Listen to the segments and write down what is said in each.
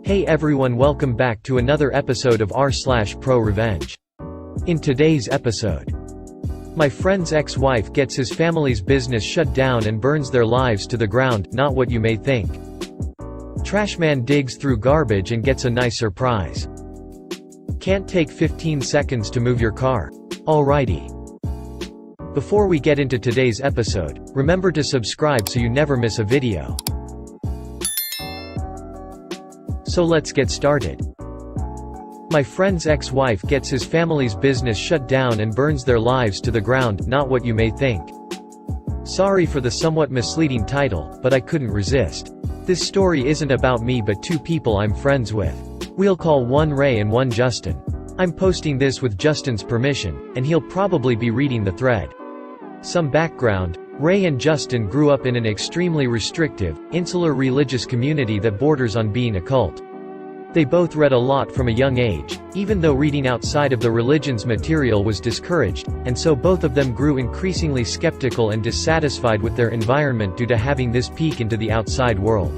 Hey everyone, welcome back to another episode of r/ProRevenge. In today's episode, my friend's ex-wife gets his family's business shut down and burns their lives to the ground, not what you may think. Trashman digs through garbage and gets a nice surprise. Can't take 15 seconds to move your car. Alrighty. Before we get into today's episode, remember to subscribe so you never miss a video. So let's get started. My friend's ex-wife gets his family's business shut down and burns their lives to the ground, not what you may think. Sorry for the somewhat misleading title, but I couldn't resist. This story isn't about me but two people I'm friends with. We'll call one Ray and one Justin. I'm posting this with Justin's permission, and he'll probably be reading the thread. Some background: Ray and Justin grew up in an extremely restrictive, insular religious community that borders on being a cult. They both read a lot from a young age, even though reading outside of the religion's material was discouraged, and so both of them grew increasingly skeptical and dissatisfied with their environment due to having this peek into the outside world.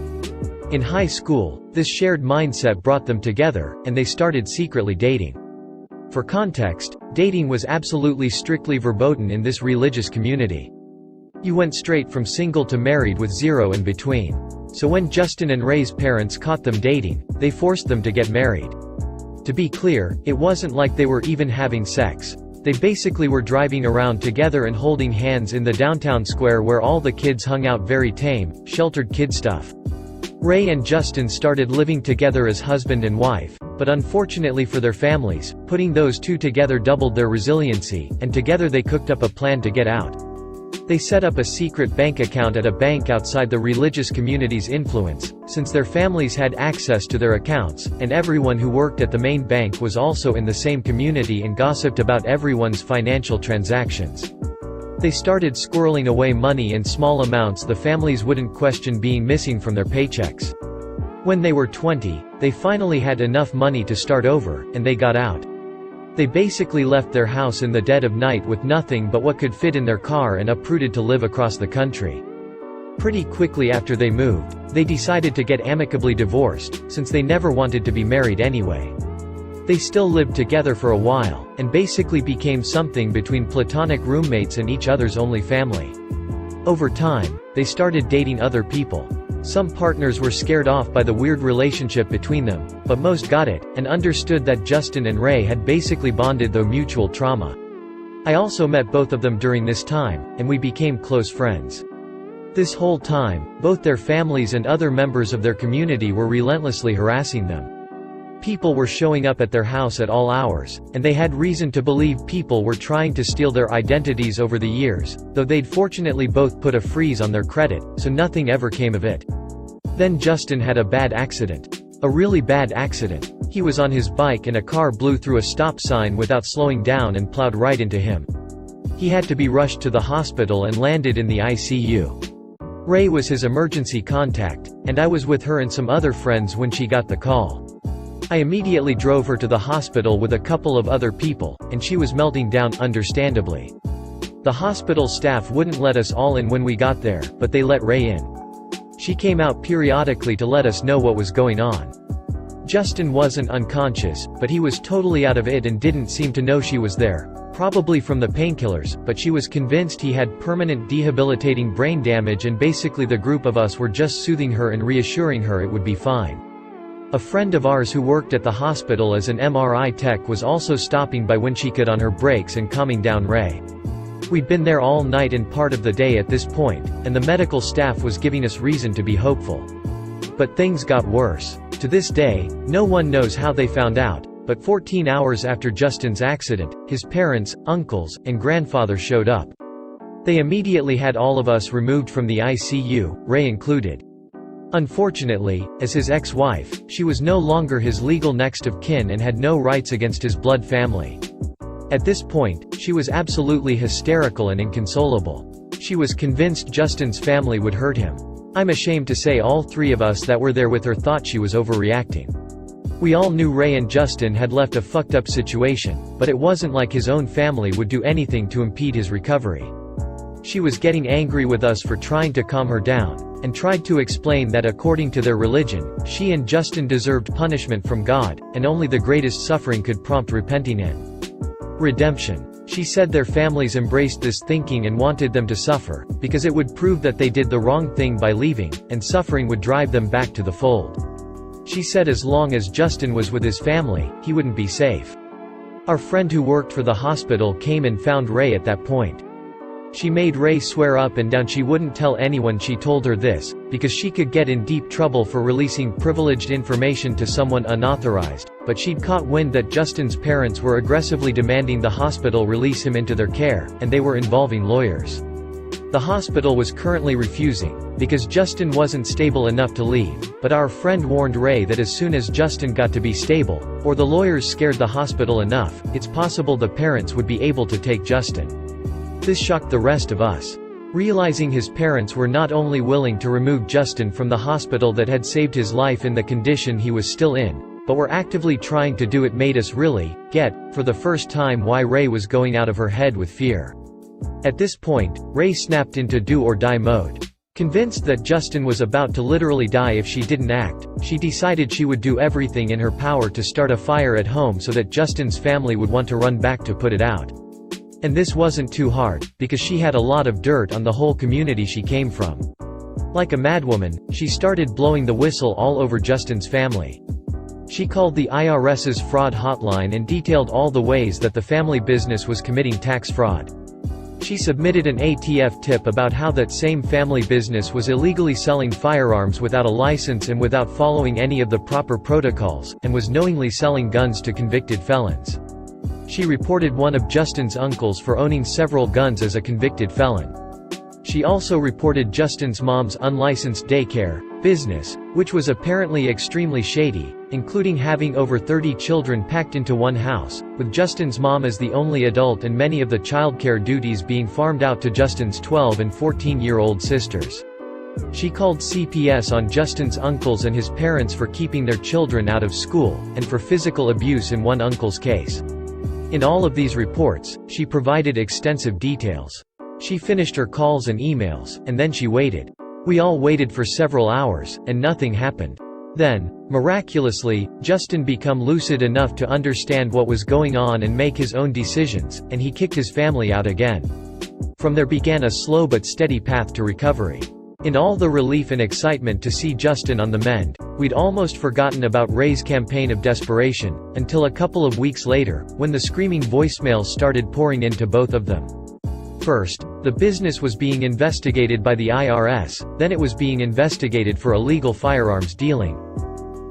In high school, this shared mindset brought them together, and they started secretly dating. For context, dating was absolutely strictly verboten in this religious community. You went straight from single to married with zero in between. So when Justin and Ray's parents caught them dating, they forced them to get married. To be clear, it wasn't like they were even having sex. They basically were driving around together and holding hands in the downtown square where all the kids hung out. Very tame, sheltered kid stuff. Ray and Justin started living together as husband and wife, but unfortunately for their families, putting those two together doubled their resiliency, and together they cooked up a plan to get out. They set up a secret bank account at a bank outside the religious community's influence, since their families had access to their accounts, and everyone who worked at the main bank was also in the same community and gossiped about everyone's financial transactions. They started squirreling away money in small amounts the families wouldn't question being missing from their paychecks. When they were 20, they finally had enough money to start over, and they got out. They basically left their house in the dead of night with nothing but what could fit in their car and uprooted to live across the country. Pretty quickly after they moved, they decided to get amicably divorced, since they never wanted to be married anyway. They still lived together for a while, and basically became something between platonic roommates and each other's only family. Over time, they started dating other people. Some partners were scared off by the weird relationship between them, but most got it, and understood that Justin and Ray had basically bonded through mutual trauma. I also met both of them during this time, and we became close friends. This whole time, both their families and other members of their community were relentlessly harassing them. People were showing up at their house at all hours, and they had reason to believe people were trying to steal their identities over the years, though they'd fortunately both put a freeze on their credit, so nothing ever came of it. Then Justin had a bad accident. A really bad accident. He was on his bike and a car blew through a stop sign without slowing down and plowed right into him. He had to be rushed to the hospital and landed in the ICU. Ray was his emergency contact, and I was with her and some other friends when she got the call. I immediately drove her to the hospital with a couple of other people, and she was melting down, understandably. The hospital staff wouldn't let us all in when we got there, but they let Ray in. She came out periodically to let us know what was going on. Justin wasn't unconscious, but he was totally out of it and didn't seem to know she was there, probably from the painkillers, but she was convinced he had permanent debilitating brain damage, and basically the group of us were just soothing her and reassuring her it would be fine. A friend of ours who worked at the hospital as an MRI tech was also stopping by when she could on her breaks and calming down Ray. We'd been there all night and part of the day at this point, and the medical staff was giving us reason to be hopeful. But things got worse. To this day, no one knows how they found out, but 14 hours after Justin's accident, his parents, uncles, and grandfather showed up. They immediately had all of us removed from the ICU, Ray included. Unfortunately, as his ex-wife, she was no longer his legal next of kin and had no rights against his blood family. At this point, she was absolutely hysterical and inconsolable. She was convinced Justin's family would hurt him. I'm ashamed to say all three of us that were there with her thought she was overreacting. We all knew Ray and Justin had left a fucked up situation, but it wasn't like his own family would do anything to impede his recovery. She was getting angry with us for trying to calm her down, and tried to explain that according to their religion, she and Justin deserved punishment from God, and only the greatest suffering could prompt repenting and redemption. She said their families embraced this thinking and wanted them to suffer, because it would prove that they did the wrong thing by leaving, and suffering would drive them back to the fold. She said as long as Justin was with his family, he wouldn't be safe. Our friend who worked for the hospital came and found Ray at that point. She made Ray swear up and down she wouldn't tell anyone she told her this, because she could get in deep trouble for releasing privileged information to someone unauthorized, but she'd caught wind that Justin's parents were aggressively demanding the hospital release him into their care, and they were involving lawyers. The hospital was currently refusing, because Justin wasn't stable enough to leave, but our friend warned Ray that as soon as Justin got to be stable, or the lawyers scared the hospital enough, it's possible the parents would be able to take Justin. This shocked the rest of us. Realizing his parents were not only willing to remove Justin from the hospital that had saved his life in the condition he was still in, but were actively trying to do it made us really get, for the first time, why Ray was going out of her head with fear. At this point, Ray snapped into do-or-die mode. Convinced that Justin was about to literally die if she didn't act, she decided she would do everything in her power to start a fire at home so that Justin's family would want to run back to put it out. And this wasn't too hard, because she had a lot of dirt on the whole community she came from. Like a madwoman, she started blowing the whistle all over Justin's family. She called the IRS's fraud hotline and detailed all the ways that the family business was committing tax fraud. She submitted an ATF tip about how that same family business was illegally selling firearms without a license and without following any of the proper protocols, and was knowingly selling guns to convicted felons. She reported one of Justin's uncles for owning several guns as a convicted felon. She also reported Justin's mom's unlicensed daycare business, which was apparently extremely shady, including having over 30 children packed into one house, with Justin's mom as the only adult and many of the childcare duties being farmed out to Justin's 12 and 14-year-old sisters. She called CPS on Justin's uncles and his parents for keeping their children out of school, and for physical abuse in one uncle's case. In all of these reports, she provided extensive details. She finished her calls and emails, and then she waited. We all waited for several hours, and nothing happened. Then, miraculously, Justin became lucid enough to understand what was going on and make his own decisions, and he kicked his family out again. From there began a slow but steady path to recovery. In all the relief and excitement to see Justin on the mend, we'd almost forgotten about Ray's campaign of desperation, until a couple of weeks later, when the screaming voicemails started pouring into both of them. First, the business was being investigated by the IRS, then it was being investigated for illegal firearms dealing.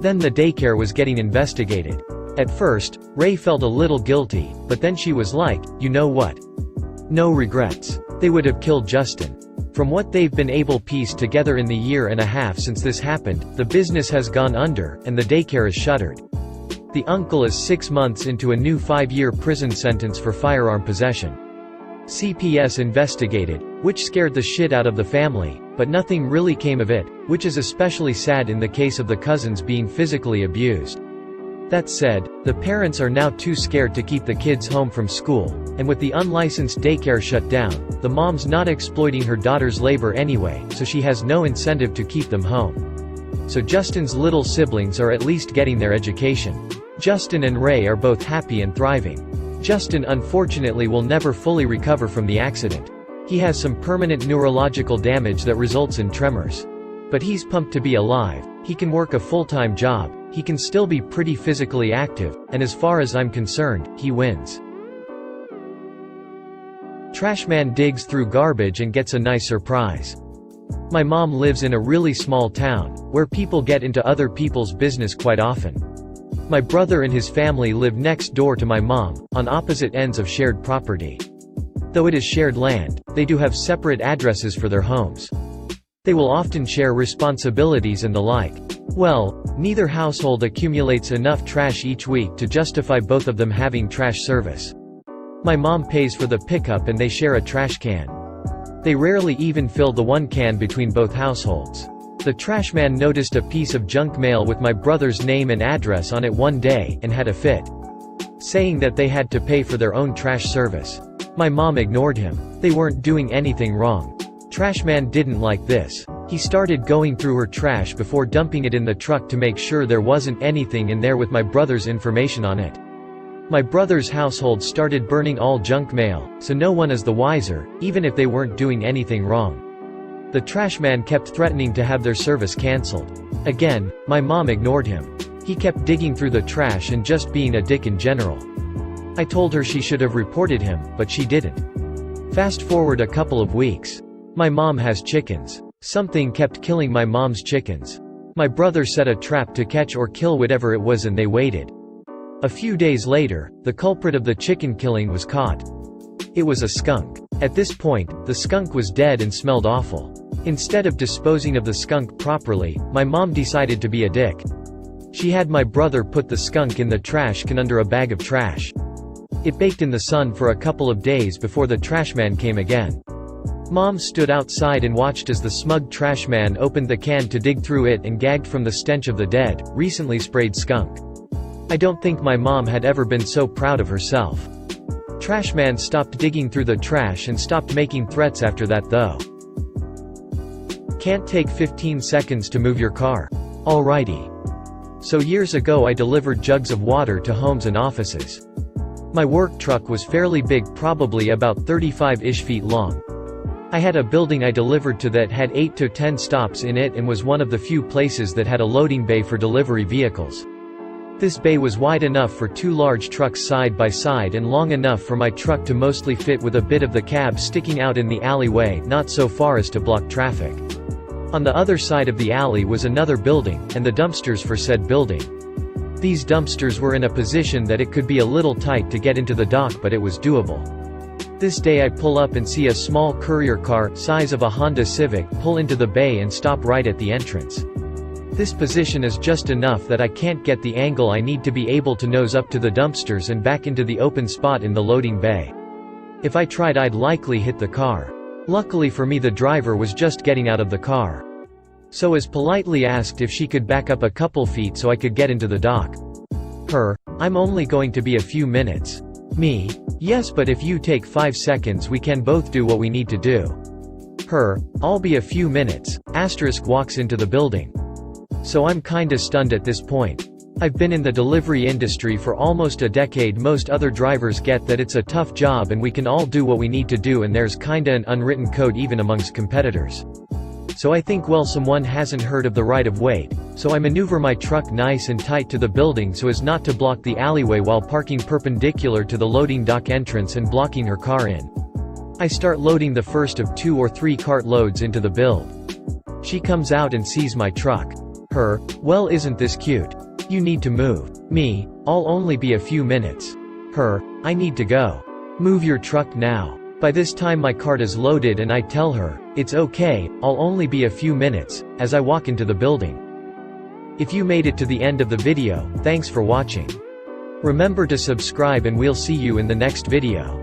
Then the daycare was getting investigated. At first, Ray felt a little guilty, but then she was like, you know what? No regrets. They would have killed Justin. From what they've been able to piece together in the year and a half since this happened, the business has gone under, and the daycare is shuttered. The uncle is 6 months into a new 5-year prison sentence for firearm possession. CPS investigated, which scared the shit out of the family, but nothing really came of it, which is especially sad in the case of the cousins being physically abused. That said, the parents are now too scared to keep the kids home from school, and with the unlicensed daycare shut down, the mom's not exploiting her daughter's labor anyway, so she has no incentive to keep them home. So Justin's little siblings are at least getting their education. Justin and Ray are both happy and thriving. Justin unfortunately will never fully recover from the accident. He has some permanent neurological damage that results in tremors. But he's pumped to be alive, he can work a full-time job, he can still be pretty physically active, and as far as I'm concerned, he wins. Trashman digs through garbage and gets a nice surprise. My mom lives in a really small town, where people get into other people's business quite often. My brother and his family live next door to my mom, on opposite ends of shared property. Though it is shared land, they do have separate addresses for their homes. They will often share responsibilities and the like. Well, neither household accumulates enough trash each week to justify both of them having trash service. My mom pays for the pickup and they share a trash can. They rarely even fill the one can between both households. The trashman noticed a piece of junk mail with my brother's name and address on it one day, and had a fit, saying that they had to pay for their own trash service. My mom ignored him. They weren't doing anything wrong. Trashman didn't like this. He started going through her trash before dumping it in the truck to make sure there wasn't anything in there with my brother's information on it. My brother's household started burning all junk mail, so no one is the wiser, even if they weren't doing anything wrong. The Trashman kept threatening to have their service cancelled. Again, my mom ignored him. He kept digging through the trash and just being a dick in general. I told her she should have reported him, but she didn't. Fast forward a couple of weeks. My mom has chickens. Something kept killing my mom's chickens. My brother set a trap to catch or kill whatever it was and they waited. A few days later, the culprit of the chicken killing was caught. It was a skunk. At this point, the skunk was dead and smelled awful. Instead of disposing of the skunk properly, my mom decided to be a dick. She had my brother put the skunk in the trash can under a bag of trash. It baked in the sun for a couple of days before the Trashman came again. Mom stood outside and watched as the smug Trashman opened the can to dig through it and gagged from the stench of the dead, recently sprayed skunk. I don't think my mom had ever been so proud of herself. Trashman stopped digging through the trash and stopped making threats after that though. Can't take 15 seconds to move your car. Alrighty. So years ago I delivered jugs of water to homes and offices. My work truck was fairly big, probably about 35-ish feet long. I had a building I delivered to that had 8 to 10 stops in it and was one of the few places that had a loading bay for delivery vehicles. This bay was wide enough for 2 large trucks side by side and long enough for my truck to mostly fit with a bit of the cab sticking out in the alleyway, not so far as to block traffic. On the other side of the alley was another building, and the dumpsters for said building. These dumpsters were in a position that it could be a little tight to get into the dock, but it was doable. This day I pull up and see a small courier car, size of a Honda Civic, pull into the bay and stop right at the entrance. This position is just enough that I can't get the angle I need to be able to nose up to the dumpsters and back into the open spot in the loading bay. If I tried, I'd likely hit the car. Luckily for me, the driver was just getting out of the car. So as politely asked if she could back up a couple feet so I could get into the dock. Her: I'm only going to be a few minutes. Me: yes, but if you take 5 seconds we can both do what we need to do. Her: I'll be a few minutes. Walks into the building. So I'm kinda stunned at this point. I've been in the delivery industry for almost a decade. Most other drivers get that it's a tough job and we can all do what we need to do, and there's kinda an unwritten code even amongst competitors. So I think, well, someone hasn't heard of the right of way, so I maneuver my truck nice and tight to the building so as not to block the alleyway while parking perpendicular to the loading dock entrance and blocking her car in. I start loading the first of 2 or 3 cart loads into the build. She comes out and sees my truck. Her: well, isn't this cute? You need to move. Me: I'll only be a few minutes. Her: I need to go. Move your truck now. By this time my cart is loaded and I tell her, it's okay, I'll only be a few minutes, as I walk into the building. If you made it to the end of the video, thanks for watching. Remember to subscribe and we'll see you in the next video.